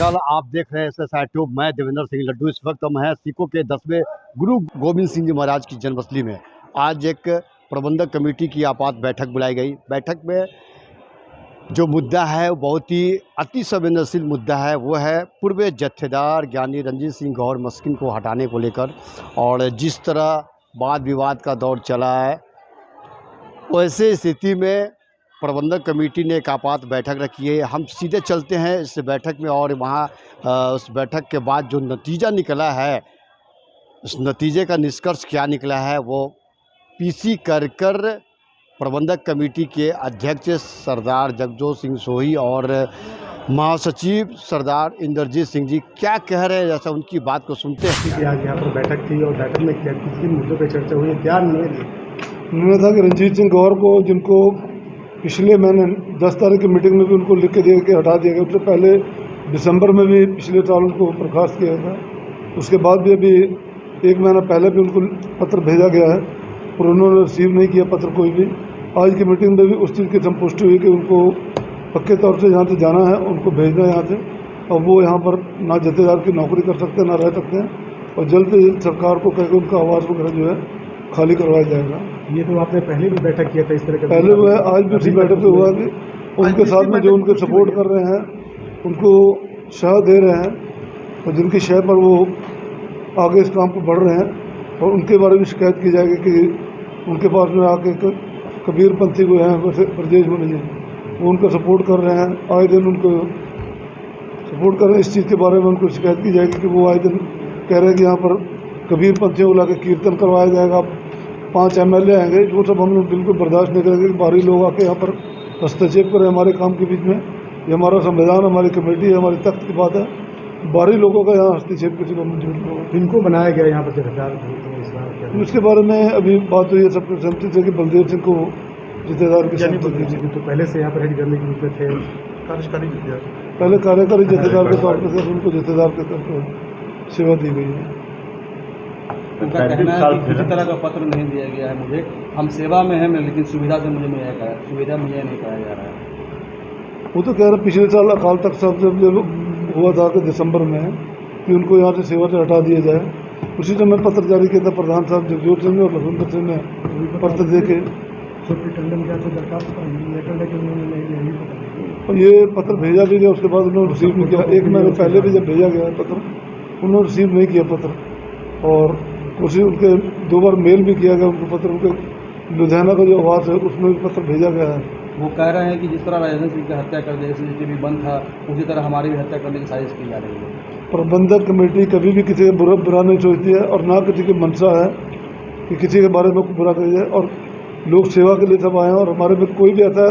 नमस्कार, आप देख रहे हैं SSI ट्यूब। मैं देवेंद्र सिंह लड्डू। इस वक्त हम हैं सिखों के 10वें गुरु गोविंद सिंह जी महाराज की जन्मस्थली में। आज एक प्रबंधक कमेटी की आपात बैठक बुलाई गई। बैठक में जो मुद्दा है वो बहुत ही अति संवेदनशील मुद्दा है। वो है पूर्व जत्थेदार ज्ञानी रंजीत सिंह गौर मस्किन को हटाने को लेकर। और जिस तरह वाद विवाद का दौर चला है, वैसे स्थिति में प्रबंधक कमेटी ने एक आपात बैठक रखी है। हम सीधे चलते हैं इस बैठक में और वहाँ उस बैठक के बाद जो नतीजा निकला है, उस नतीजे का निष्कर्ष क्या निकला है वो पीसी कर प्रबंधक कमेटी के अध्यक्ष सरदार जगजोत सिंह सोही और महासचिव सरदार इंद्रजीत सिंह जी क्या कह रहे हैं, जैसा उनकी बात को सुनते हैं। आज यहाँ पर बैठक थी और बैठक में क्या किन मुद्दों पर चर्चा हुई, क्या उन्होंने था कि रंजीत सिंह गौर को, जिनको पिछले महीने 10 तारीख की मीटिंग में भी उनको लिख के दे के हटा दिया गया, उससे पहले दिसंबर में भी पिछले साल उनको बर्खास्त किया था। उसके बाद भी अभी 1 महीना पहले भी उनको पत्र भेजा गया है और उन्होंने रिसीव नहीं किया पत्र कोई भी। आज की मीटिंग में भी उस चीज़ की संपुष्टि हुई कि उनको पक्के तौर से यहाँ से जाना है, उनको भेजना है यहाँ से। और वो यहाँ पर ना जत्थेदार की नौकरी कर सकते हैं, ना रह सकते हैं। और जल्द से जल्द सरकार को कहकर उनका आवास वगैरह जो है खाली करवाया जाएगा। ये तो आपने पहले भी बैठक किया था इस तरह का, पहले वो है, आज भी उसी बैठक से हुआ कि उनके साथ में जो उनको सपोर्ट कर रहे हैं, उनको शह दे रहे हैं और जिनकी शह पर वो आगे इस काम को बढ़ रहे हैं, और उनके बारे में शिकायत की जाएगी कि उनके पास में आके कबीर पंथी को यहाँ प्रदेश में नहीं, वो उनका सपोर्ट कर रहे हैं। आए दिन उनको सपोर्ट कर रहे हैं। इस चीज़ के बारे में उनको शिकायत की जाएगी कि वो आए दिन कह रहे हैं कि यहाँ पर कबीर पंथियों को लाकर कीर्तन करवाया जाएगा, 5 MLA आएंगे। वो सब हम लोग बिल्कुल बर्दाश्त नहीं करेंगे कि बाहरी लोग आके यहाँ पर हस्तक्षेप करें हमारे काम के बीच में। ये हमारा संविधान, हमारी कमेटी है, हमारी तख्त की बात है। बाहरी लोगों का यहाँ हस्तक्षेप किसी को मंजूर नहीं होगा। इनको बनाया गया यहाँ पर जत्थेदार, उसके बारे में अभी बात हुई है सबके सहमति से कि बलदेव सिंह को जत्थेदार की सहमति। तो पहले से यहाँ पर हेड करने के रूप में थे, कार्यकारी पहले कार्यकारी जत्थेदार के तौर पर उनको जत्थेदार के तौर पर सेवा दी गई है। उनका कहना है कि किसी तरह का पत्र नहीं दिया गया है मुझे, हम सेवा में हैं लेकिन सुविधा से मुझे नहीं कहा, सुविधा मुझे नहीं कहा जा रहा है। वो तो कह रहे पिछले साल अकाल तख्त साहब जब हुआ था कि दिसंबर में कि उनको यहाँ से सेवा से हटा दिया जाए, उसी समय पत्र जारी किया था प्रधान साहब जगजोत सिंह और लखविंदर सिंह ने पत्र दे के और ये पत्र भेजा भी गया। उसके बाद उन्होंने रिसीव नहीं किया। 1 महीने पहले भी जब भेजा गया पत्र, उन्होंने रिसीव नहीं किया पत्र। और उसी उनके 2 बार मेल भी किया गया उनको पत्र। उनके लुधियाना का जो आवास है उसमें भी पत्र भेजा गया है। वो कह रहे हैं कि जिस तरह राजेंद्र सिंह की हत्या कर दी, CCTV बंद था, उसी तरह हमारी भी हत्या करने की साजिश की जा रही है। प्रबंधक कमेटी कभी भी किसी का बुरा नहीं सोचती है और ना किसी की मंशा है कि किसी के बारे में बुरा करी जाए। और लोग सेवा के लिए सब आए हैं और हमारे में कोई भी ऐसा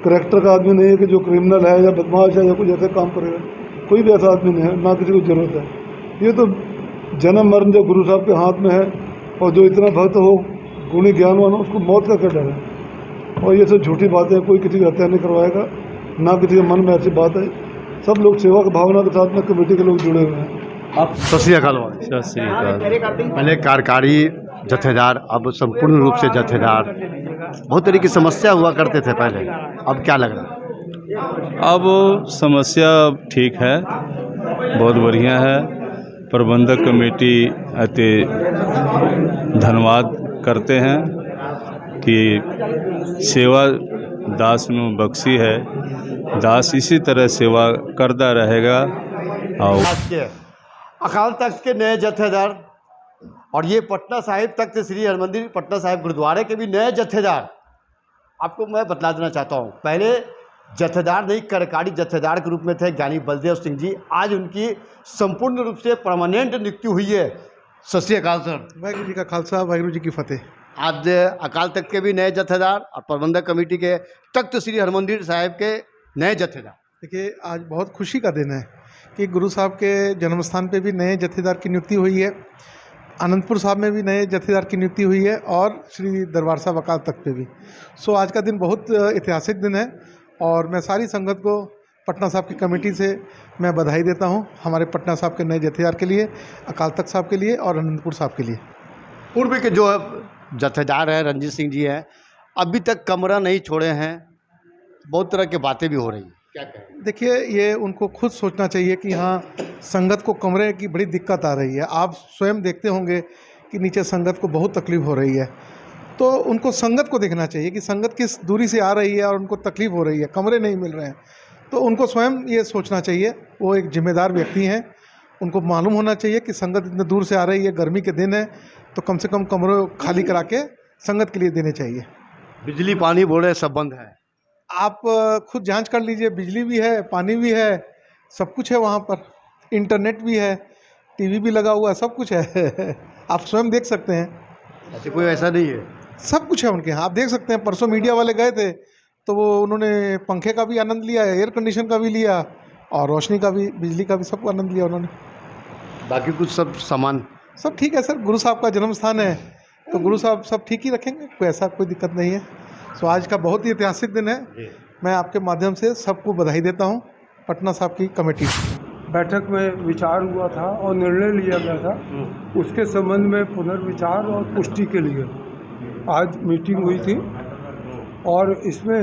करैक्टर का आदमी नहीं है कि जो क्रिमिनल है या बदमाश है या कुछ ऐसा काम करेगा। कोई भी ऐसा आदमी नहीं है, ना किसी को ज़रूरत है। ये तो जन्म मरण जो गुरु साहब के हाथ में है, और जो इतना भक्त हो, गुणी ज्ञानवान हो, उसको मौत का क्या डर है। और ये सब झूठी बातें, कोई किसी की हत्या नहीं करवाएगा, ना किसी के मन में ऐसी बात है। सब लोग सेवा की भावना के साथ में कमेटी के लोग जुड़े हुए हैं। अब सत श्री अकाल। पहले कार्यकारी जत्थेदार, अब संपूर्ण रूप से जत्थेदार। बहुत तरह की समस्या हुआ करते थे पहले, अब क्या लग रहा है? अब समस्या ठीक है, बहुत बढ़िया है। प्रबंधक कमेटी अति धन्यवाद करते हैं कि सेवा दास में बख्शी है, दास इसी तरह सेवा करता रहेगा। और अकाल तख्त के नए जत्थेदार और ये पटना साहिब तख्त श्री हरमंदिर पटना साहिब गुरुद्वारे के भी नए जत्थेदार, आपको मैं बतला देना चाहता हूँ। पहले जत्थेदार नहीं, कार्यकारी जत्थेदार के रूप में थे ज्ञानी बलदेव सिंह जी। आज उनकी संपूर्ण रूप से परमानेंट नियुक्ति हुई है। सत श्री अकाल सर। वाहिगुरू जी का खालसा, वाहिगुरू जी की फतेह। आज अकाल तख्त के भी नए जत्थेदार और प्रबंधक कमेटी के तख्त श्री हरमंदिर साहिब के नए जत्थेदार। देखिए, आज बहुत खुशी का दिन है कि गुरु साहब के जन्म स्थान पे भी नए जत्थेदार की नियुक्ति हुई है, आनंदपुर साहब में भी नए जत्थेदार की नियुक्ति हुई है और श्री दरबार साहब अकाल तख्त पे भी। सो आज का दिन बहुत ऐतिहासिक दिन है और मैं सारी संगत को पटना साहब की कमेटी से मैं बधाई देता हूं, हमारे पटना साहब के नए जत्थेदार के लिए, अकाल तख्त साहब के लिए और आनंदपुर साहब के लिए। पूर्व के जो जत्थेदार हैं रंजीत सिंह जी हैं, अभी तक कमरा नहीं छोड़े हैं, बहुत तरह की बातें भी हो रही हैं। क्या कहें? देखिए, ये उनको खुद सोचना चाहिए कि हाँ, संगत को कमरे की बड़ी दिक्कत आ रही है। आप स्वयं देखते होंगे कि नीचे संगत को बहुत तकलीफ़ हो रही है, तो उनको संगत को देखना चाहिए कि संगत किस दूरी से आ रही है और उनको तकलीफ़ हो रही है, कमरे नहीं मिल रहे हैं। तो उनको स्वयं ये सोचना चाहिए, वो एक जिम्मेदार व्यक्ति हैं, उनको मालूम होना चाहिए कि संगत इतने दूर से आ रही है, गर्मी के दिन है, तो कम से कम कमरे खाली करा के संगत के लिए देने चाहिए। बिजली पानी बोल रहे सब बंद है। आप खुद जांच कर लीजिए, बिजली भी है, पानी भी है, सब कुछ है वहाँ पर, इंटरनेट भी है, टीवी भी लगा हुआ है, सब कुछ है। आप स्वयं देख सकते हैं, ऐसे कोई ऐसा नहीं है। सब कुछ है उनके यहाँ, आप देख सकते हैं। परसों मीडिया वाले गए थे तो वो उन्होंने पंखे का भी आनंद लिया, एयर कंडीशन का भी लिया और रोशनी का भी, बिजली का भी, सबको आनंद लिया उन्होंने। बाकी कुछ सब सामान सब ठीक है सर, गुरु साहब का जन्म स्थान है तो गुरु साहब सब ठीक ही रखेंगे, कोई ऐसा कोई दिक्कत नहीं है। सो आज का बहुत ही ऐतिहासिक दिन है, मैं आपके माध्यम से सबको बधाई देता हूँ, पटना साहब की कमेटी। बैठक में विचार हुआ था और निर्णय लिया गया था, उसके संबंध में पुनर्विचार और पुष्टि के लिए आज मीटिंग हुई थी और इसमें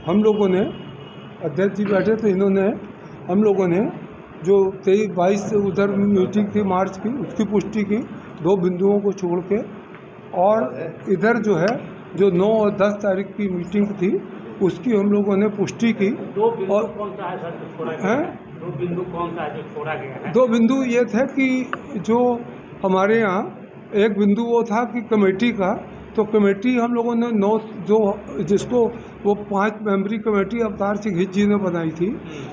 हम लोगों ने, अध्यक्ष जी बैठे थे, इन्होंने हम लोगों ने जो 23-22 से उधर मीटिंग थी मार्च की, उसकी पुष्टि की 2 बिंदुओं को छोड़ के, और इधर जो है जो 9 और 10 तारीख की मीटिंग थी उसकी हम लोगों ने पुष्टि की। और कौन सा है सर जो छोड़ा गया है? 2 बिंदु कौन सा है जो छोड़ा गया है? 2 बिंदु ये थे कि जो हमारे यहाँ एक बिंदु वो था कि कमेटी का, तो कमेटी हम लोगों ने 9 जो जिसको वो 5 मेंबरी कमेटी अवतार सिंह हित जी ने बनाई थी,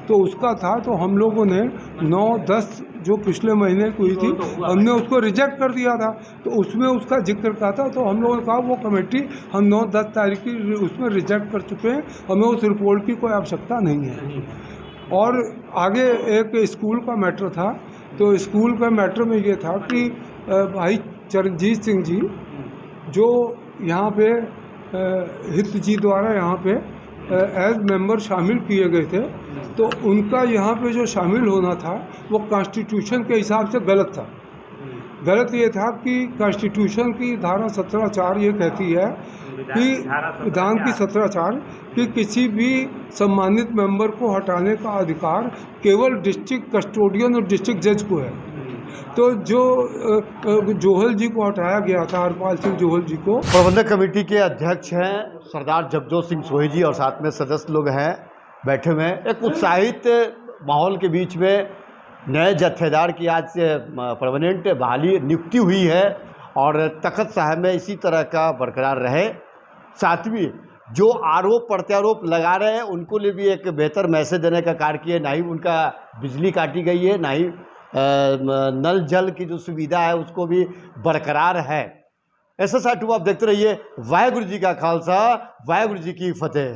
तो उसका था, तो हम लोगों ने 9-10 जो पिछले महीने की हुई थी हमने उसको रिजेक्ट कर दिया था, तो उसमें उसका जिक्र था, तो हम लोगों ने कहा वो कमेटी हम 9-10 तारीख की उसमें रिजेक्ट कर चुके हैं, हमें उस रिपोर्ट की कोई आवश्यकता नहीं है। और आगे एक स्कूल का मैटर था, तो स्कूल का मैटर में ये था कि भाई चरणजीत सिंह जी जो यहाँ पे हित जी द्वारा यहाँ पे एज मेंबर शामिल किए गए थे, तो उनका यहाँ पे जो शामिल होना था वो कॉन्स्टिट्यूशन के हिसाब से गलत था। गलत ये था कि कॉन्स्टिट्यूशन की धारा 17(4) ये कहती है कि विधान की 17(4) कि किसी भी सम्मानित मेंबर को हटाने का अधिकार केवल डिस्ट्रिक्ट कस्टोडियन और डिस्ट्रिक्ट जज को है। तो जो जोहल जी को हटाया गया था, हरपाल सिंह जोहल जी को। प्रबंधक कमेटी के अध्यक्ष हैं सरदार जगजोत सिंह सोही जी और साथ में सदस्य लोग हैं बैठे हुए हैं। एक उत्साहित माहौल के बीच में नए जत्थेदार की आज से परमानेंट बहाली नियुक्ति हुई है और तखत साहब में इसी तरह का बरकरार रहे। साथ में जो आरोप प्रत्यारोप लगा रहे हैं उनको लिए भी एक बेहतर मैसेज देने का कार्य किया। ना ही उनका बिजली काटी गई है, ना ही नल जल की जो सुविधा है उसको भी बरकरार है। ऐसा साठ हुआ आप देखते रहिए। वाहेगुरु जी का खालसा, वाहेगुरु जी की फतेह।